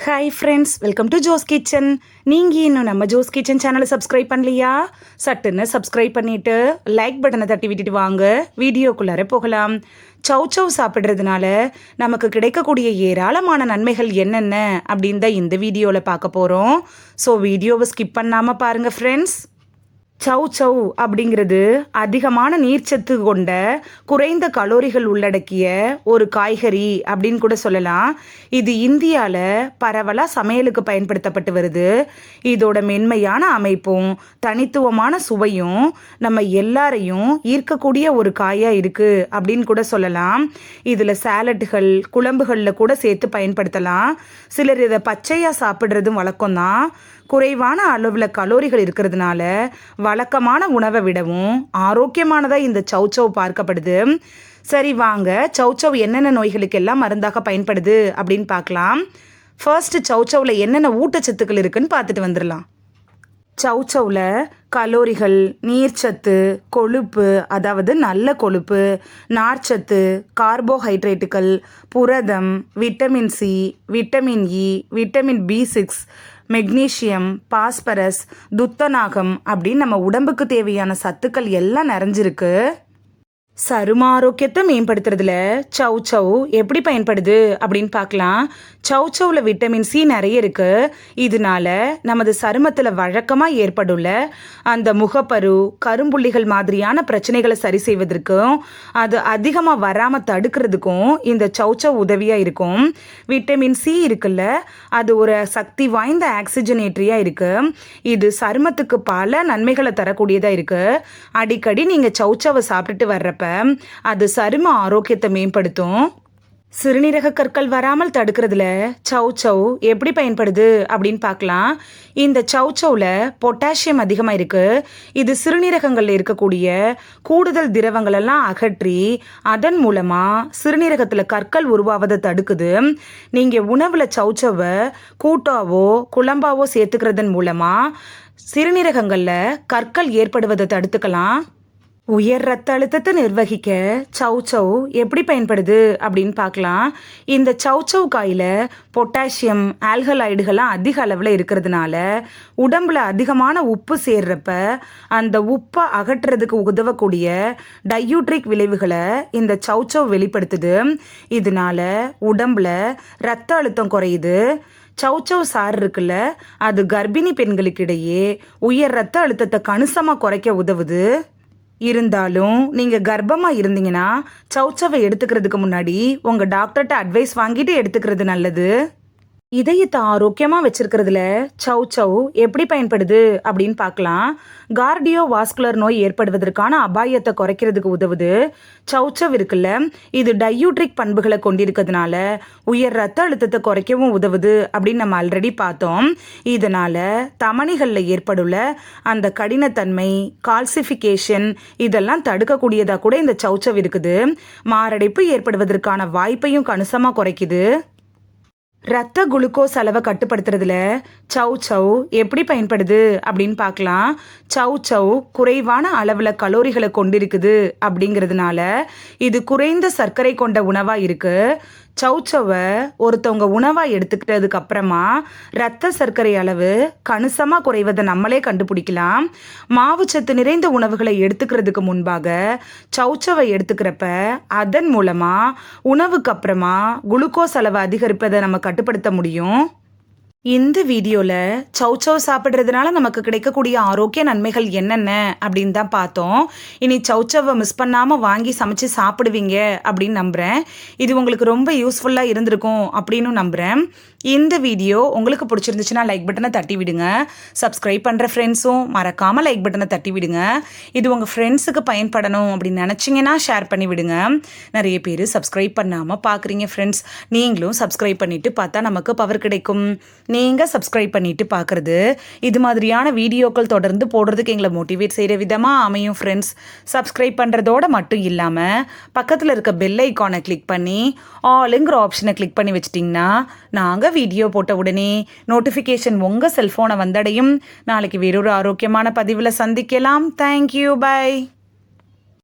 Hi friends, welcome to Jo's kitchen. நீங்கள் இன்னும் நம்ம ஜோஸ் கிச்சன் சேனலை சப்ஸ்கிரைப் பண்ணலையா? சட்டுன்னு சப்ஸ்கிரைப் பண்ணிவிட்டு லைக் பட்டனை தட்டி விட்டுட்டு வாங்க, வீடியோக்குள்ளார போகலாம். சௌ சாப்பிட்றதுனால நமக்கு கிடைக்கக்கூடிய ஏராளமான நன்மைகள் என்னென்ன அப்படின்னு தான் இந்த வீடியோவில் பார்க்க போகிறோம். ஸோ வீடியோவை ஸ்கிப் பண்ணாமல் பாருங்கள் ஃப்ரெண்ட்ஸ். சௌ அப்படிங்கிறது அதிகமான நீர்ச்சத்து கொண்ட குறைந்த கலோரிகள் உள்ளடக்கிய ஒரு காய்கறி அப்படின்னு கூட சொல்லலாம். இது இந்தியாவில் பரவலாக சமையலுக்கு பயன்படுத்தப்பட்டு வருது. இதோட மென்மையான அமைப்பும் தனித்துவமான சுவையும் நம்ம எல்லாரையும் ஈர்க்கக்கூடிய ஒரு காயாக இருக்குது அப்படின்னு கூட சொல்லலாம். இதில் சாலட்டுகள், குழம்புகளில் கூட சேர்த்து பயன்படுத்தலாம். சிலர் இதை பச்சையாக சாப்பிட்றதும் வழக்கம்தான். குறைவான அளவில் கலோரிகள் இருக்கிறதுனால வழக்கமான உணவை விடவும் ஆரோக்கியமானதாக இந்த சௌ பார்க்கப்படுது. சரி வாங்க, சௌ என்னென்ன நோய்களுக்கெல்லாம் மருந்தாக பயன்படுது அப்படின்னு பார்க்கலாம். ஃபர்ஸ்ட், சௌவில் என்னென்ன ஊட்டச்சத்துக்கள் இருக்குன்னு பார்த்துட்டு வந்துடலாம். சௌவில் கலோரிகள், நீர்ச்சத்து, கொழுப்பு அதாவது நல்ல கொழுப்பு, நார்ச்சத்து, கார்போஹைட்ரேட்டுகள், புரதம், vitamin C, vitamin E, vitamin B6, magnesium, phosphorus, துத்தநாகம் அப்படின்னு நம்ம உடம்புக்கு தேவையான சத்துக்கள் எல்லாம் நிறைஞ்சிருக்கு. சரும ஆரோக்கியத்தை மேம்படுத்துறதுல சௌ எப்படி பயன்படுது அப்படின்னு பார்க்கலாம். சௌவில் விட்டமின் சி நிறைய இருக்கு. இதனால நமது சருமத்தில் வழக்கமாக ஏற்படுள்ள அந்த முகப்பரு, கரும்புள்ளிகள் மாதிரியான பிரச்சனைகளை சரி செய்வதற்கும் அது அதிகமாக வராமல் தடுக்கிறதுக்கும் இந்த சௌ உதவியாக இருக்கும். விட்டமின் சி இருக்குல்ல, அது ஒரு சக்தி வாய்ந்த ஆக்சிஜனேட்டரியாக இருக்கு. இது சருமத்துக்கு பல நன்மைகளை தரக்கூடியதாக இருக்கு. அடிக்கடி நீங்கள் சௌவை சாப்பிட்டுட்டு வர்றப்ப அது சரும ஆரோக்கியத்தை மேம்படுத்தும். சிறுநீரக கற்கள் வராமல் தடுக்கிறதுல சௌ எப்படி பயன்படுது அப்படின்னு பார்க்கலாம். இந்த சௌவில் பொட்டாசியம் அதிகமாக இருக்கு. இது சிறுநீரகங்களில் இருக்கக்கூடிய கூடுதல் திரவங்கள் எல்லாம் அகற்றி அதன் மூலமாக சிறுநீரகத்தில் கற்கள் உருவாவதை தடுக்குது. நீங்கள் உணவில் சௌவை கூட்டாவோ குழம்பாவோ சேர்த்துக்கிறதன் மூலமாக சிறுநீரகங்களில் கற்கள் ஏற்படுவதை தடுத்துக்கலாம். உயர் ரத்த அழுத்தத்தை நிர்வகிக்க சௌ எப்படி பயன்படுது அப்படின்னு பார்க்கலாம். இந்த சௌ காயில் பொட்டாசியம், ஆல்கலாய்டுகள்லாம் அதிக அளவில் இருக்கிறதுனால உடம்புல அதிகமான உப்பு சேர்றப்ப அந்த உப்பை அகற்றுறதுக்கு உதவக்கூடிய டயூட்ரிக் விளைவுகளை இந்த சௌ வெளிப்படுத்துது. இதனால உடம்புல ரத்த அழுத்தம் குறையுது. சௌ சாறு இருக்குல்ல, அது கர்ப்பிணி பெண்களுக்கிடையே உயர் ரத்த அழுத்தத்தை கணிசமாக குறைக்க உதவுது. இருந்தாலும் நீங்கள் கர்ப்பமாக இருந்தீங்கன்னா சௌவை எடுத்துக்கிறதுக்கு முன்னாடி உங்கள் டாக்டர்கிட்ட அட்வைஸ் வாங்கிட்டு எடுத்துக்கிறது நல்லது. இதயத்தை ஆரோக்கியமாக வச்சிருக்கிறதுல சௌ எப்படி பயன்படுது அப்படின்னு பார்க்கலாம். கார்டியோ வாஸ்குலர் நோய் ஏற்படுவதற்கான அபாயத்தை குறைக்கிறதுக்கு உதவுது. சௌ இருக்குல்ல, இது டயூட்ரிக் பண்புகளை கொண்டிருக்கிறதுனால உயர் ரத்த அழுத்தத்தை குறைக்கவும் உதவுது அப்படின்னு நம்ம ஆல்ரெடி பார்த்தோம். இதனால தமனிகளில் ஏற்படுள்ள அந்த கடினத்தன்மை, கால்சிஃபிகேஷன் இதெல்லாம் தடுக்கக்கூடியதாக கூட இந்த சௌ இருக்குது. மாரடைப்பு ஏற்படுவதற்கான வாய்ப்பையும் கணிசமாக குறைக்குது. ரத்த குளுக்கோஸ் அளவை கட்டுப்படுத்துறதுல சௌ எப்படி பயன்படுது அப்படின்னு பார்க்கலாம். சௌ குறைவான அளவில் கலோரிகளை கொண்டிருக்குது அப்படிங்கிறதுனால இது குறைந்த சர்க்கரை கொண்ட உணவாக இருக்கு. சௌவை ஒருத்தவங்க உணவாக எடுத்துக்கிட்டதுக்கு அப்புறமா ரத்த சர்க்கரை அளவு கணிசமாக குறைவதை நம்மளே கண்டுபிடிக்கலாம். மாவுச்சத்து நிறைந்த உணவுகளை எடுத்துக்கிறதுக்கு முன்பாக சௌவை எடுத்துக்கிறப்ப அதன் மூலமாக உணவுக்கு அப்புறமா குளுக்கோஸ் அளவை அதிகரிப்பதை நம்ம கட்டுப்படுத்த முடியும். இந்த வீடியோவில் சௌ சாப்பிட்றதுனால நமக்கு கிடைக்கக்கூடிய ஆரோக்கிய நன்மைகள் என்னென்ன அப்படின்னு தான் பார்த்தோம். இனி சௌவை மிஸ் பண்ணாமல் வாங்கி சமைச்சு சாப்பிடுவீங்க அப்படின்னு நம்புகிறேன். இது உங்களுக்கு ரொம்ப யூஸ்ஃபுல்லாக இருந்திருக்கும் அப்படின்னு நம்புகிறேன். இந்த வீடியோ உங்களுக்கு பிடிச்சிருந்துச்சுன்னா லைக் பட்டனை தட்டி விடுங்க. சப்ஸ்கிரைப் பண்ணுற ஃப்ரெண்ட்ஸும் மறக்காமல் லைக் பட்டனை தட்டி விடுங்க. இது உங்கள் ஃப்ரெண்ட்ஸுக்கு பயன்படணும் அப்படின்னு நினச்சிங்கன்னா ஷேர் பண்ணி விடுங்க. நிறைய பேர் சப்ஸ்கிரைப் பண்ணாமல் பார்க்குறீங்க ஃப்ரெண்ட்ஸ். நீங்களும் சப்ஸ்கிரைப் பண்ணிவிட்டு பார்த்தா நமக்கு பவர் கிடைக்கும். நீங்கள் சப்ஸ்கிரைப் பண்ணிவிட்டு பார்க்குறது இது மாதிரியான வீடியோக்கள் தொடர்ந்து போடுறதுக்கு எங்களை மோட்டிவேட் செய்கிற விதமாக அமையும் ஃப்ரெண்ட்ஸ். சப்ஸ்கிரைப் பண்ணுறதோடு மட்டும் இல்லாமல் பக்கத்தில் இருக்க பெல் ஐக்கானை கிளிக் பண்ணி ஆளுங்கிற ஆப்ஷனை கிளிக் பண்ணி வச்சிட்டிங்கன்னா நாங்கள் வீடியோ போட்ட உடனே நோட்டிஃபிகேஷன் உங்கள் செல்ஃபோனை வந்தடையும். நாளைக்கு வேறொரு ஆரோக்கியமான பதிவில் சந்திக்கலாம். Thank you, by.